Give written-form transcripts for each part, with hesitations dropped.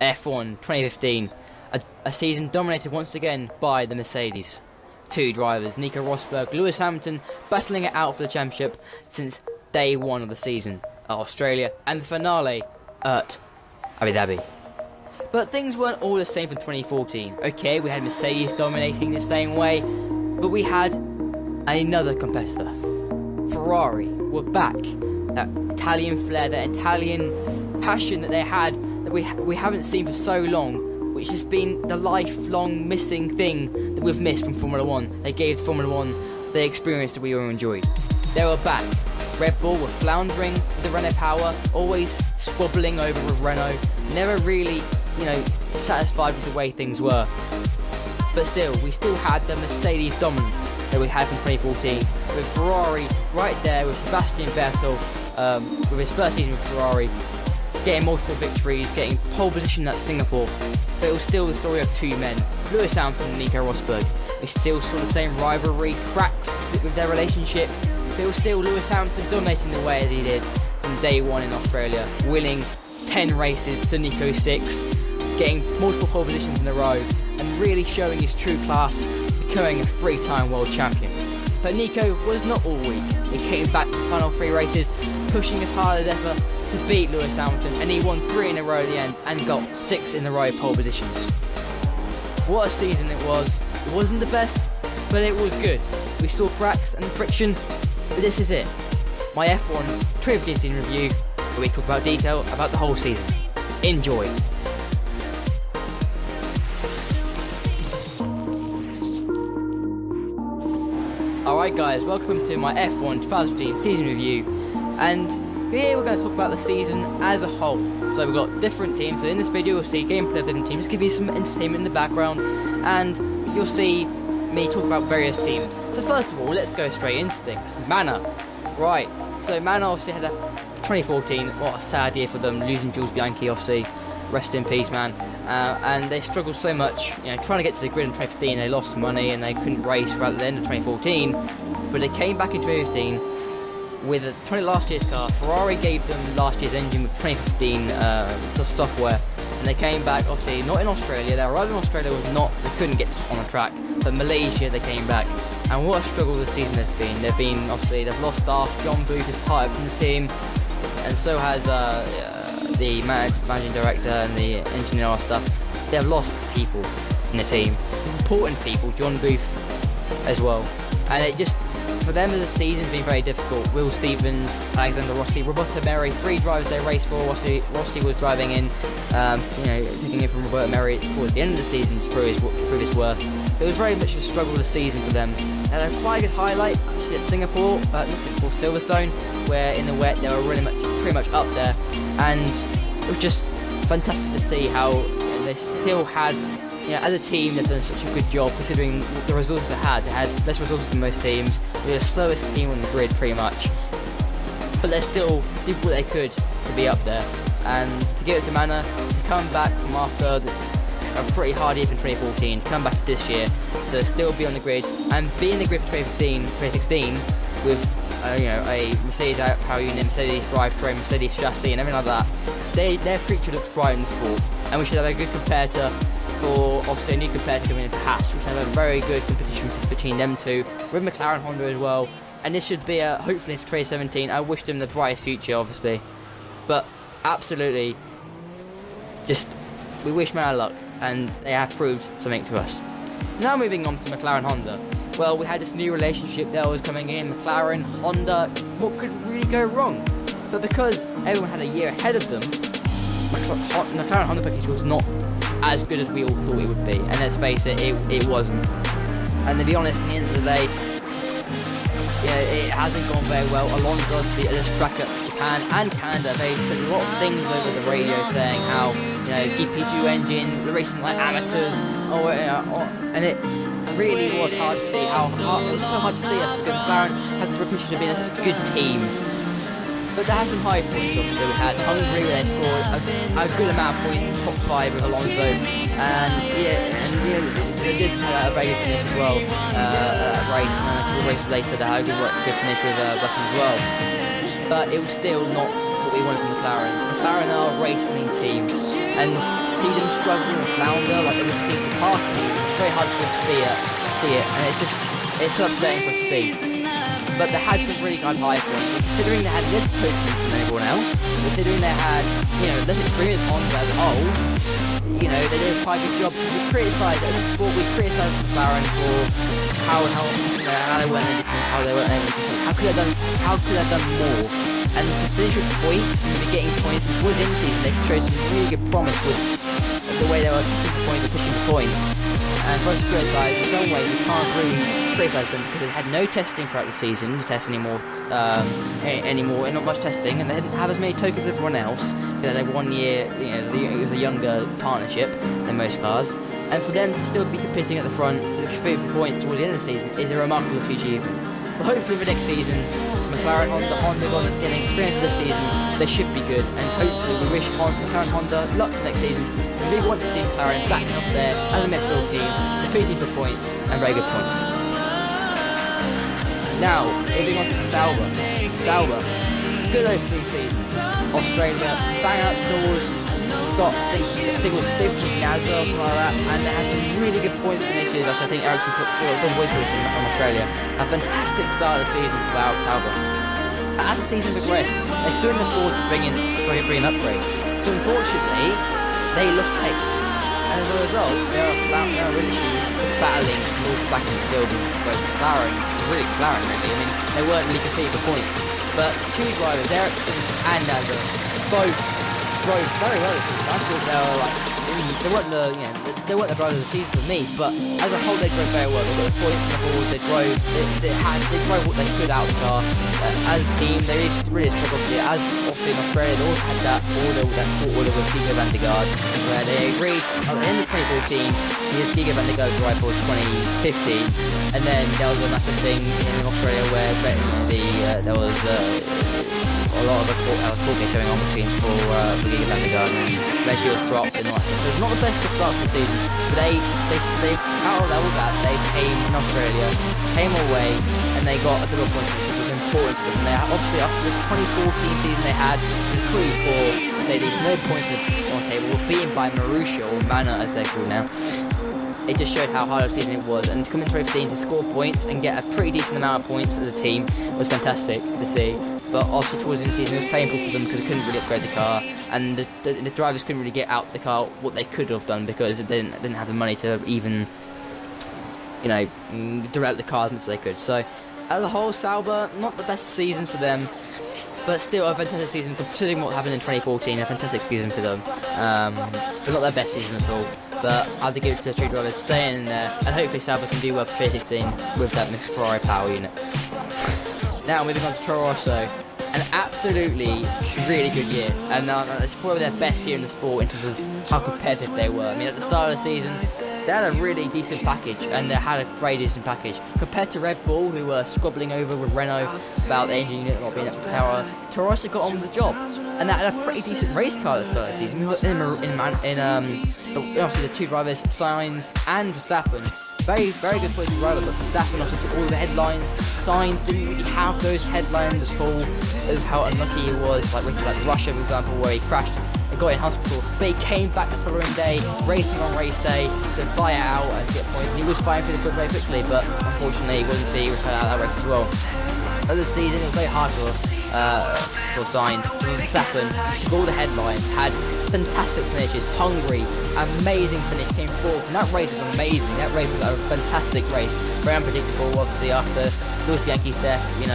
F1 2015, a season dominated once again by the Mercedes. Two drivers, Nico Rosberg, Lewis Hamilton, battling it out for the championship since day one of the season at Australia, and the finale at Abu Dhabi. But things weren't all the same for 2014. Okay, we had Mercedes dominating the same way, but we had another competitor. Ferrari were back. That Italian flair, that Italian passion that they had that we haven't seen for so long, which has been the lifelong missing thing that we've missed from Formula 1. They gave Formula 1 the experience that we all enjoyed. They were back. Red Bull were floundering with the Renault power, always squabbling over with Renault, never really, satisfied with the way things were. But still, we still had the Mercedes dominance that we had from 2014, with Ferrari right there with Sebastian Vettel, with his first season with Ferrari, getting multiple victories, getting pole position at Singapore. But it was still the story of two men, Lewis Hamilton and Nico Rosberg. We still saw the same rivalry, cracks with their relationship, but it was still Lewis Hamilton dominating the way that he did from day one in Australia, winning 10 races to Nico's 6, getting multiple pole positions in a row, and really showing his true class, becoming a 3-time world champion. But Nico was not all weak. He came back to the final 3 races, pushing as hard as ever to beat Lewis Hamilton, and he won 3 in a row at the end and got 6 in a row pole positions. What a season it was. It wasn't the best, but it was good. We saw cracks and friction, but this is it. My F1 2015 review, where we talk about detail about the whole season. Enjoy. Alright guys, welcome to my F1 2015 season review, and here we're going to talk about the season as a whole. So we've got different teams, so in this video you'll see gameplay of different teams, just give you some entertainment in the background, and you'll see me talk about various teams. So first of all, let's go straight into things. Manor. Right, so Manor obviously had a 2014, what a sad year for them, losing Jules Bianchi obviously, rest in peace man, and they struggled so much, trying to get to the grid in 2015, they lost money and they couldn't race throughout the end of 2014, but they came back in 2015 with last year's car. Ferrari gave them last year's engine with 2015 software, and they came back, obviously not in Australia. Their arrival in Australia was not, they couldn't get on the track, but Malaysia they came back, and what a struggle this season has been. They've lost staff. John Booth has parted from the team, and so has the managing director and the engineer and stuff. They've lost people in the team, important people, John Booth as well, and it just, for them the season's been very difficult. Will Stevens, Alexander Rossi, Roberto Merri, 3 drivers they raced for. Rossi was driving in, picking in from Roberto Merri towards the end of the season to prove his worth. It was very much a struggle this season for them. They had a quite good highlight actually at Silverstone, where in the wet they were pretty much up there, and it was just fantastic to see how they still had, as a team they've done such a good job considering the resources they had. They had less resources than most teams. They were the slowest team on the grid pretty much, but they still did what they could to be up there, and to get it to Manor, to come back from after a pretty hard year from 2014, to come back this year, to still be on the grid and be in the grid for 2016 with a Mercedes power unit, Mercedes drivetrain, Mercedes chassis and everything like that. Their future looks bright in the sport, and we should have a good competitor for, obviously a new competitor coming into Haas. We should have a very good competition between them two, with McLaren-Honda as well, and this should be hopefully for 2017. I wish them the brightest future obviously, but absolutely we wish Manor luck, and they have proved something to us. Now moving on to McLaren-Honda. Well, we had this new relationship that was coming in, McLaren-Honda, what could really go wrong? But because everyone had a year ahead of them, McLaren-Honda package was not as good as we all thought it would be, and let's face it, it wasn't. And to be honest, at the end of the day, it hasn't gone very well. Alonso, obviously, at this track at Japan and Canada, they said a lot of things over the radio saying how, GP2 engine, they're racing like amateurs, and it really was hard to see it was so hard to see us, because McLaren had this reputation of being such a good team. But they had some high points, obviously. We had Hungary, where they scored a good amount of points in the top 5 with Alonso, and they just had a very good finish as well at a race, and then a race later they had a good finish with Button as well. But it was still not what we wanted from McLaren. McLaren are a race-winning team, and to see them struggle and flounder like we've seen in the past season. It's very hard for us to see it, and it's so upsetting for us to see. But they had some really good high points, considering they had less tokens than everyone else, considering they had, less experience on as a whole. They did a quite good job. We criticised as a sport, we criticised McLaren for how they weren't able to. How could they have done more? And to finish with points and be getting points towards the end of the season, they showed some really good promise with the way they were pushing the points. And for us to criticise, in some ways we can't really criticise them because they had no testing throughout the season, anymore, not much testing, and they didn't have as many tokens as everyone else. They had 1 year, it was a younger partnership than most cars. And for them to still be competing at the front, competing for points towards the end of the season, is a remarkable achievement. But hopefully for next season, McLaren-Honda got getting experience this season, they should be good, and hopefully we wish McLaren-Honda luck for next season. We want to see McLaren backing up there as a midfield team, competing for points, and very good points. Now, moving on to Sauber, good opening season. Australia, bang out the doors, got, I think it was 5th with NASA or something like that, and they had some really good points finishes. I think Ericsson Don Boyce from Australia. A fantastic start of the season for Alex Sauber. As the season progressed, they couldn't afford to bring in upgrades. So unfortunately, they lost pace. And as a result, they are really just battling towards the back of the field with both McLaren, really. I mean, they weren't really competing for points. But two drivers, Ericsson and NASA, both drove very well this season. I thought they weren't the drivers of the season for me, but as a whole they drove very well. They got the points on the board, they drove what they could out of the car. As a team, they really struggled here. As obviously in Australia, they also had that order with Giga van der Garde, where they agreed at the end of 2014 to give Giga van der Garde drive for 2015, and then there was a massive thing in Australia where there was a lot of talking going on between for Giga van der Garde, and eventually was dropped and all that. So it's not the best of starts of the season, but they out of level that they came in Australia, came away, and they got a little point which was important to them. They obviously after the 2014 season they had was pretty poor. Mercedes, no points on the table, were beaten by Marussia, or Mana as they're called now. It just showed how hard a season it was, and to come into 2015 to score points and get a pretty decent amount of points as a team was fantastic to see. But obviously towards the end of the season it was painful for them because they couldn't really upgrade the car, and the drivers couldn't really get out the car what they could have done because they didn't have the money to even develop the cars as much as they could. So as a whole, Sauber, not the best seasons for them, but still a fantastic season considering what happened in 2014. A fantastic season for them, but not their best season at all. But I have to give it to the two drivers staying in there, and hopefully Sauber can do well for 2016 with that Ferrari power unit. Now moving on to Toro Rosso, an absolutely really good year, and it's probably their best year in the sport in terms of how competitive they were. I mean, at the start of the season, they had a really decent package, and they had a very decent package compared to Red Bull, who were squabbling over with Renault about the engine unit not being up to power. Toro Rosso got on with the job, and they had a pretty decent race car at the start of the season. We were obviously the two drivers, Sainz and Verstappen. Very, very good place to driver, but Verstappen also took all the headlines. Sainz didn't really have those headlines at all, as how unlucky he was, like races like Russia, for example, where he crashed and got in hospital. But he came back the following day, racing on race day, to fly out and get points. And he was flying through the field very quickly, but unfortunately he wasn't the return out of that race as well. Other season, it was very hard for Sainz. Verstappen took all the headlines, had fantastic finishes. Hungary, amazing finish, came fourth, and that race was amazing. That race was a fantastic race, very unpredictable. Obviously, after Lewis Bianchi's death, the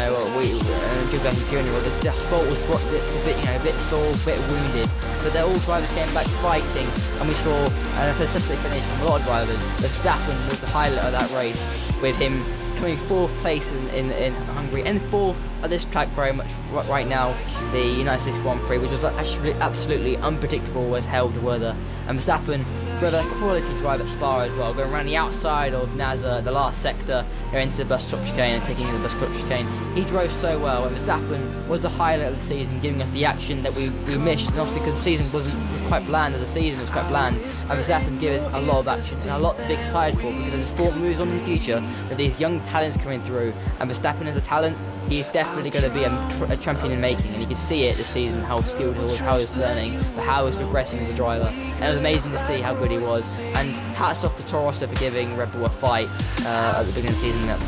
sport was a bit sore, a bit wounded, but all drivers came back fighting, and we saw a fantastic finish from a lot of drivers. Verstappen was the highlight of that race, with him coming fourth place in Hungary, and fourth at this track very much right now, the United States Grand Prix, which was actually absolutely unpredictable as hell the weather. And Verstappen drove a quality drive at Spa as well, going around the outside of NASA, the last sector, going into the bus stop chicane and taking in the bus stop chicane. He drove so well, and Verstappen was the highlight of the season, giving us the action that we missed. And obviously because the season wasn't quite bland, as a season it was quite bland, and Verstappen gave us a lot of action and a lot to be excited for, because as the sport moves on in the future with these young talent's coming through, and Verstappen is a talent. He's definitely going to be a champion in making, and you can see it this season, how skilled he was, how he was learning, but how he was progressing as a driver. And it was amazing to see how good he was. And hats off to Toro Rosso for giving Red Bull a fight at the beginning of the season at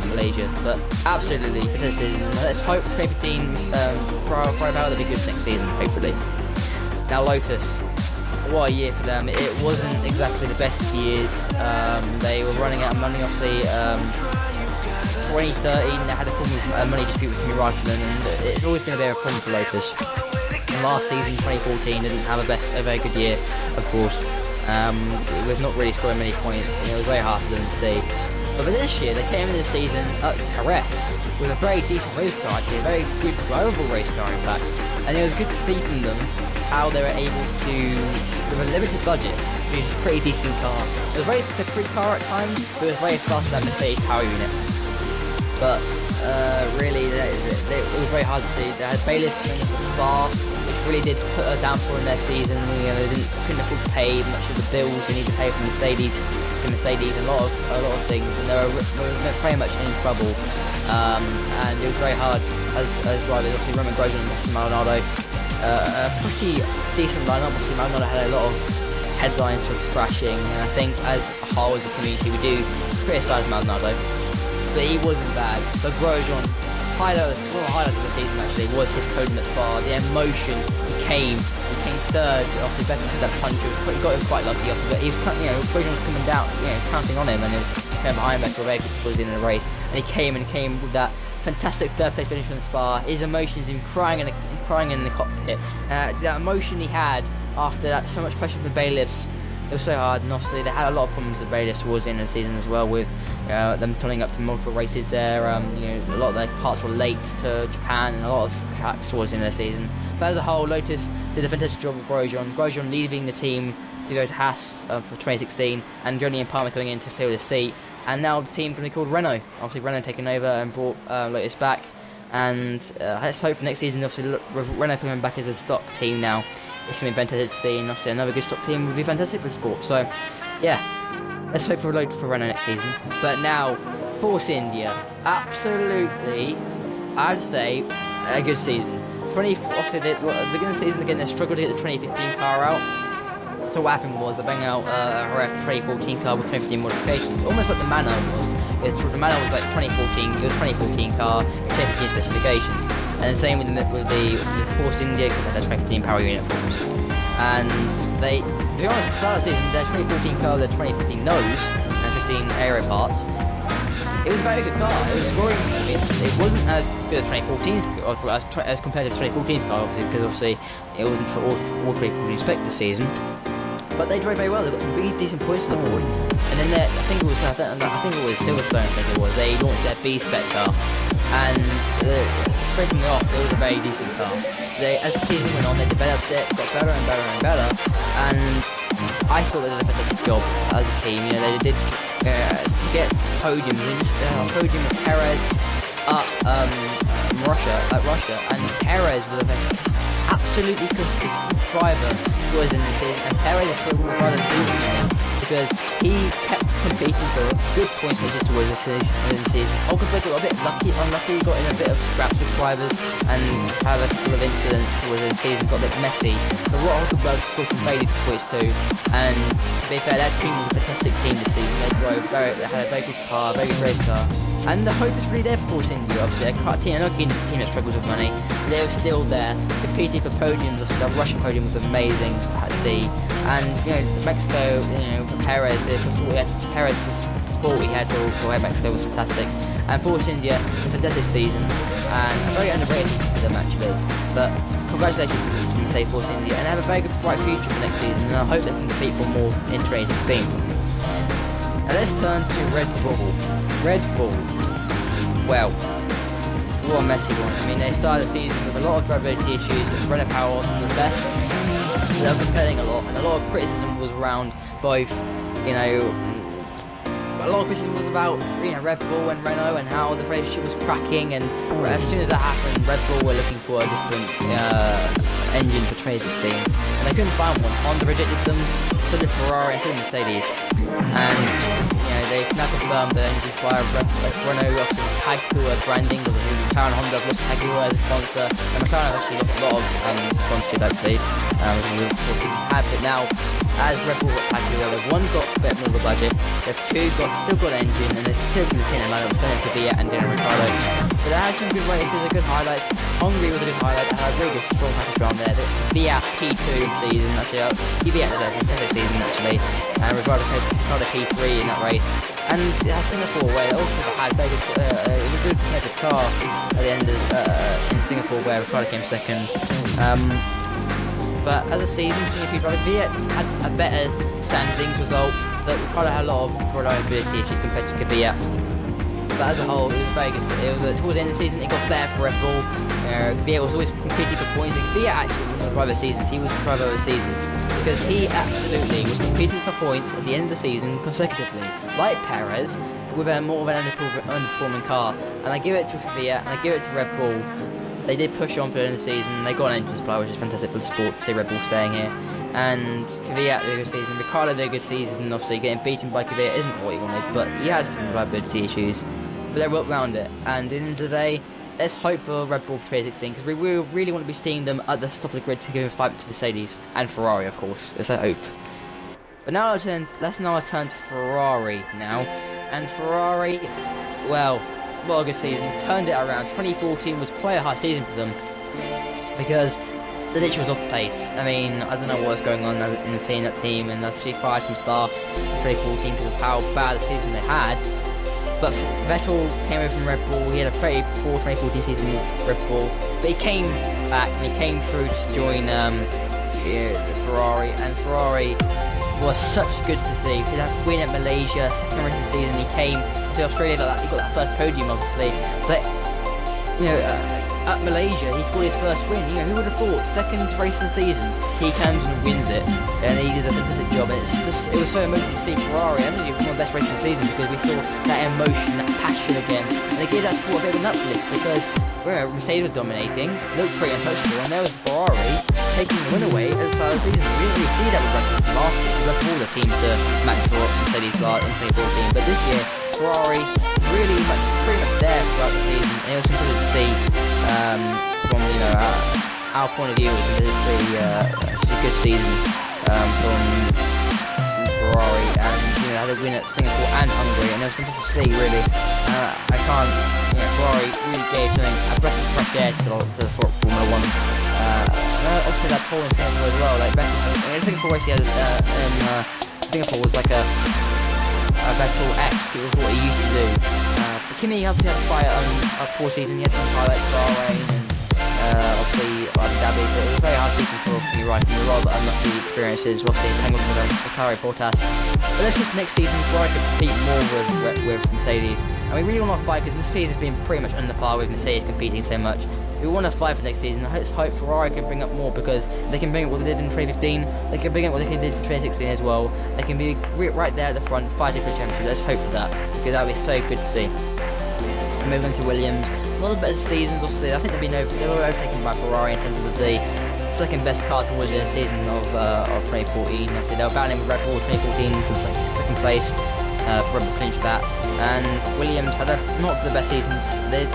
Malaysia. But absolutely fantastic season. Let's hope 2015 Ferrari will be good next season, hopefully. Now Lotus. What a year for them. It wasn't exactly the best years. They were running out of money, obviously. 2013, they had a problem with a money dispute with Kimi Raikkonen, and it's always been a bit of a problem for Lotus. And last season, 2014, didn't have a very good year, of course. With not really scoring many points, it was very hard for them to see. But this year, they came into the season at Jerez with a very decent race car, actually, a very good, drivable race car, in fact. And it was good to see from them how they were able to, with a limited budget, use a pretty decent car. It was very a quick car at times, but it was very faster than the Mercedes power unit. But really, it was very hard to see. They had Bayliss coming into Spa, which really did put a damper on their season. You know, they couldn't afford to pay much of the bills they need to pay for Mercedes, a lot of things, and they were very much in trouble. And it was very hard as drivers. Obviously, Roman Grosjean and Maldonado, a pretty decent lineup. Obviously, Maldonado had a lot of headlines for crashing, and I think as a whole, as a community, we do criticise Maldonado. But he wasn't bad. But Grosjean, one of the highlights of the season actually was his podium at Spa. The emotion, he came third. Obviously, better because that punch he got him quite lucky. But he was, Grosjean was coming down, counting on him, and he came behind Vettel was in the race, and he came with that fantastic third place finish on Spa. His emotions, him crying in the cockpit, that emotion he had after that, so much pressure from the bailiffs. It was so hard, and obviously they had a lot of problems with the bailiffs towards the end of the season as well, with them turning up to multiple races there. A lot of their parts were late to Japan, and a lot of tracks towards the end of the season. But as a whole, Lotus did a fantastic job with Grosjean. Grosjean leaving the team to go to Haas for 2016, and Johnny and Palmer coming in to fill the seat. And now the team's going to be called Renault. Obviously, Renault taking over and brought Lotus back. And let's hope for next season, obviously, with Renault coming back as a stock team now, it's going to be fantastic to see. And obviously, another good stock team would be fantastic for the sport. So, yeah, let's hope for Renault next season. But now, Force India. Absolutely, I'd say, a good season. Obviously, at the beginning of the season, again, they struggled to get the 2015 car out. So what happened was they bang out a Jerez 2014 car with 2015 modifications, almost like the Mano was. The Mano was like 2014, it was 2014 car, 2015 specifications. And the same with the Force India, except they had 2015 power unit forms. And they, to be honest, at the start of the season, their 2014 car, their 2015 nose, and 15 aero parts, it was a very good car. It was scoring. It wasn't as good as 2014's as compared to 2014's car, obviously, because obviously it wasn't for all 2014 spec this season. But they drove very well. They got some really decent points on the board. And then I think it was Silverstone. They launched their B spec car, and straighting it off, it was a very decent car. As the season went on, they developed it, got better and better and better. And I thought they did a fantastic job as a team. They did to get podiums. Podium with Perez at Russia, and Perez was a absolutely consistent driver towards the end of the season, and Perez is probably the driver of the season because he kept competing for good points towards the season. Hulkenberg got a bit unlucky, got in a bit of scraps with drivers and had a couple of incidents towards the season, got a bit messy. But Hulkenberg scored some very good points too, and to be fair, that team was a fantastic team this season. They had a very good car, a very good race car. And the hope is really there for Force India. Obviously, they're not a team that struggles with money. They were still there, competing for podiums. Obviously, the Russian podium was amazing to see. And Mexico, for Perez, Perez's support he had for Mexico was fantastic. And Force India, it's a fantastic season, and a very underrated season for them actually. But congratulations to Mercedes Force India, and they have a very good, bright future for next season. And I hope they can compete for more in 2016. Now let's turn to Red Bull. Red Bull. Well, what a messy one. I mean, they started the season with a lot of drivability issues, and Renault power wasn't the best. So they were complaining a lot, and a lot of criticism was around both, a lot of criticism was about Red Bull and Renault and how the relationship was cracking, and as soon as that happened, Red Bull were looking for a different engine for 2016, and they couldn't find one. Honda rejected them, so did Ferrari and so did Mercedes, and they've now confirmed the engine supplier Renault lost Tag-Heuer branding, because McLaren-Honda have lost Tag-Heuer as a sponsor, and McLaren have actually lost a lot of sponsorship actually. But now, as Red Bull got Tag-Heuer, they've one got a bit more of a budget, they've still got an engine, and they've still got the lineup of Daniel Kvyat and Daniel Ricciardo. But they had some good races, a good highlight. Hungary was a good highlight, they had a really good strong package around there. Kvyat P2 in season, actually. Kvyat had a fantastic season actually, and Ricciardo P3 in that race. And it had Singapore, where they also had very good, it was a good competitive car at the end of, in Singapore, where Ricciardo came second. But as a season, Kvyat had a better standings result, but Ricciardo had a lot of reliability issues compared to Kvyat. But as a whole, it was very good. Towards the end of the season, it got better for Red Bull. Kvyat was always competing for points. Kvyat actually was the driver of the season. He was the driver of the season because he absolutely was competing for points at the end of the season consecutively, like Perez, with a more of an underperforming car. And I give it to Kvyat, and I give it to Red Bull. They did push on for the end of the season. They got an engine supply, which is fantastic for the sport to see Red Bull staying here. And Kvyat did a good season. Ricciardo did a good season. Obviously, getting beaten by Kvyat isn't what he wanted, but he has some reliability issues. But they worked around it. And at the end of the day, let's hope for Red Bull for 2016, because we really want to be seeing them at the top of the grid to give a fight to Mercedes and Ferrari, of course. Let's hope. But now let's now turn to Ferrari now. And Ferrari, well, what a good season. They turned it around. 2014 was quite a hard season for them, because the ditch was off the pace. I mean, I don't know what was going on in the team, and they fired some staff in 2014 because of how bad the season they had. But Vettel came over from Red Bull. He had a pretty poor 2014 season with Red Bull, but he came back and he came through to join Ferrari, and Ferrari was such good to see. He had a win at Malaysia, second race of the season. He came to Australia like that. He got that first podium, obviously, but at Malaysia, he scored his first win. Who would have thought? Second race of the season, he comes and wins it, and he did a fantastic job. And it was so emotional to see Ferrari. I think it was one of the best races of the season, because we saw that emotion, that passion again, and they gave that sport a bit of an uplift, because Mercedes were dominating, looked pretty untouchable, and there was Ferrari taking the win away at the start of the season. We didn't really see that with Red Bull from last year. We left all the teams to match for Mercedes in 2014, but this year Ferrari pretty much there throughout the season, and it was fantastic to see. From our point of view, it was a good season from Ferrari, and had a win at Singapore and Hungary, and it was fantastic to see. Really, Ferrari really gave something, a breath of fresh air to the Formula One. Obviously, that pole in Singapore as well. Like in Singapore race, he had in Singapore was like a Vettel X. It was what he used to do. But Kimi obviously had a fight on a poor season. He had some highlights for Bahrain and obviously Abu Dhabi, but it was very hard season for Kimi Räikkönen. A lot of unlucky experiences. Obviously, tangled with Ferrari Bottas. But let's look at next season. Ferrari could compete more with Mercedes, and we really want to fight, because Mercedes has been pretty much under par with Mercedes competing so much. We want to fight for next season. Let's hope Ferrari can bring up more, because they can bring up what they did in 2015. They can bring up what they did for 2016 as well. They can be right there at the front, fighting for the championship. Let's hope for that, because that would be so good to see. Moving to Williams, one of the better seasons. Obviously, I think they were overtaken by Ferrari in terms of the second best car towards the season of 2014. Obviously, they were battling with Red Bull 2014 for the second place. Red Bull clinched that, and Williams had not the best seasons. They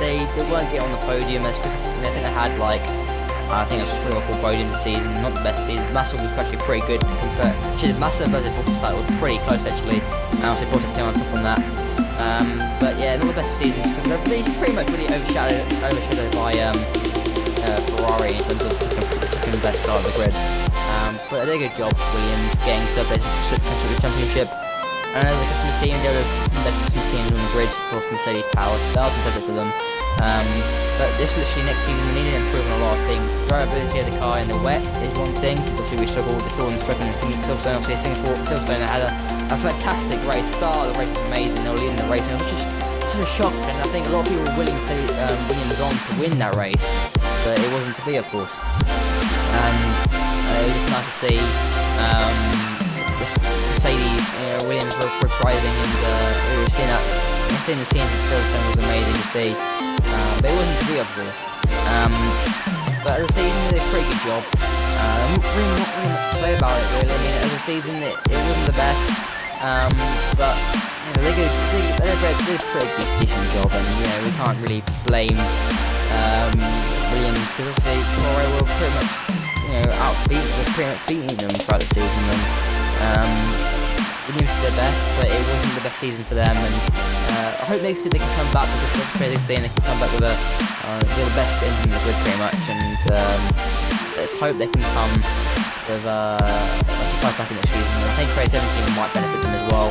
weren't getting on the podium as consistently. I think they had I think it was 3 or 4 podiums this season, not the best seasons. Massa was actually pretty good to compare. Actually, Massa versus Bottas fight was pretty close actually, and obviously Bottas came on top on that. But yeah, not the best seasons, because he's pretty much really overshadowed by Ferrari in terms of the second best car on the grid. But they did a good job, Williams, getting to the championship. And as a customer team, they were the best customer teams on the grid for Mercedes Power. That was fantastic for them. But this literally next season, they need to improve on a lot of things. Drivability of the car in the wet is one thing, because obviously we struggled. They saw them struggling in Silverstone. Obviously Singapore, Silverstone had a fantastic race. Start of the race was amazing. They were leading the race, and it was just such a shock. And I think a lot of people were willing to say Williams on to win that race, but it wasn't to be, of course. And it was just nice to see course, Mercedes, Williams were driving, and we were seeing the scenes of Silverstone was amazing to see. But it wasn't to be, of course. But as a season, they did a pretty good job. Not really much to say about it, really. I mean, as a season, it wasn't the best. But they did a pretty decent job, and we can't really blame Williams, because obviously Ferrari were pretty much beating them throughout the season. And Williams did their best, but it wasn't the best season for them. And I hope next year they can come back with the 2016. They can come back with the best engine in the grid, pretty much. And let's hope they can come with a surprise pack next season. I think 2017 might benefit them as well,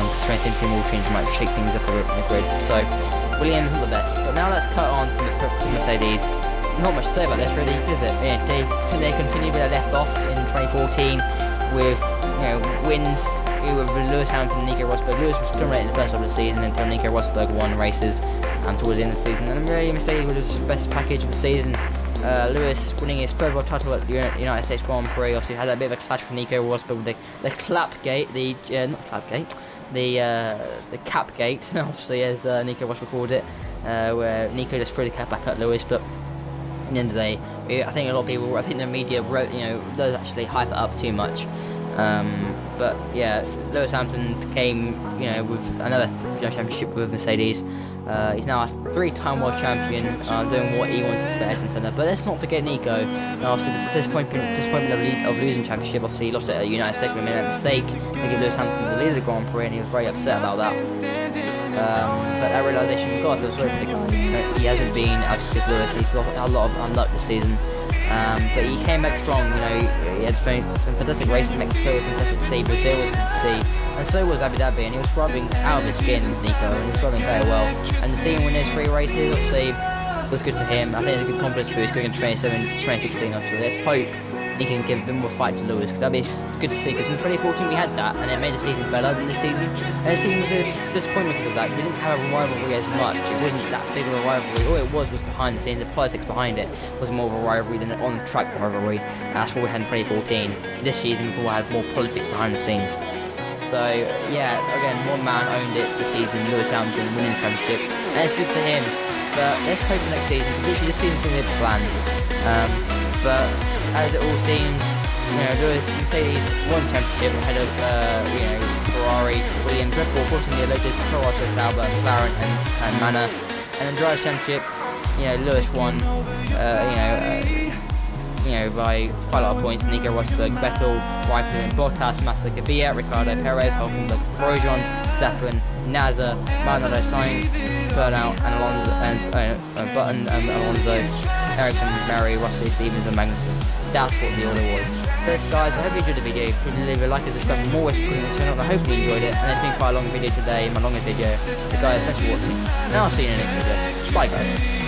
because 2017 will change, might shake things up a bit in the grid. So Williams not the best. But now let's cut on to the Mercedes. Not much to say about this, really, is it? They continue where they left off in 2014 with wins with Lewis Hamilton and Nico Rosberg. Lewis was dominating the first half of the season until Nico Rosberg won races towards the end of the season. And really, Mercedes was the best package of the season. Lewis winning his third world title at the United States Grand Prix. Obviously had a bit of a clash with Nico Rosberg with the clapgate, the capgate, obviously, as Nico Rosberg called it, where Nico just threw the cap back at Lewis. But at the end of the day, I think a lot of people, I think the media wrote, does actually hype it up too much. But yeah, Lewis Hamilton came, with another championship with Mercedes. He's now a 3-time world champion, doing what he wanted for Ayrton Senna. But let's not forget Nico. Obviously, the disappointment of losing championship. Obviously, he lost it at the United States when he made a mistake. They gave Lewis Hamilton the lead of the Grand Prix, and he was very upset about that. But that realisation, we've got to feel sorry for the guy. He hasn't been as good as Lewis. He's lost a lot of unluck this season. But he came back strong. He had some fantastic races in Mexico, some fantastic to see. Brazil was good to see, and so was Abu Dhabi. And he was driving out of his skin, Nico, and he was driving very well. And to see him win those 3 races, obviously, was good for him. I think it's a good confidence boost going into 2016. Obviously, let's hope he can give a bit more fight to Lewis, because that'd be good to see. Because in 2014 we had that, and it made the season better than this season. And the season was a disappointment because of that. We didn't have a rivalry as much. It wasn't that big of a rivalry. All it was behind the scenes. The politics behind it was more of a rivalry than an on-track rivalry. And that's what we had in 2014. In this season, we had more politics behind the scenes. So yeah, again, one man owned it this season. Lewis Hamilton winning the championship, and it's good for him. But let's hope for next season, because literally this season's been a bit bland. But as it all seems, Mercedes won the championship ahead of Ferrari, Williams, Red Bull, fortunately Lotus, Toronto, Sauber, McLaren, and Manor. And then Drivers' Championship, Lewis won, by quite a lot of points. Nico Rosberg, Vettel, Raikkonen, Bottas, Massa, Villa, Ricardo, Perez, Hulkenberg, Grosjean, Zeppelin, Nasser, Maldonado, Sainz, Burnout, and Alonso, and Button, Alonso, Ericsson, Murray, Rossi, Stevens, and Magnussen. That's what the order was. But guys, I hope you enjoyed the video. Please leave a like and subscribe for more West Coast channel. I hope you enjoyed it, and it's been quite a long video today, my longest video. So guys, thanks for watching, and I'll see you in the next video. Bye guys.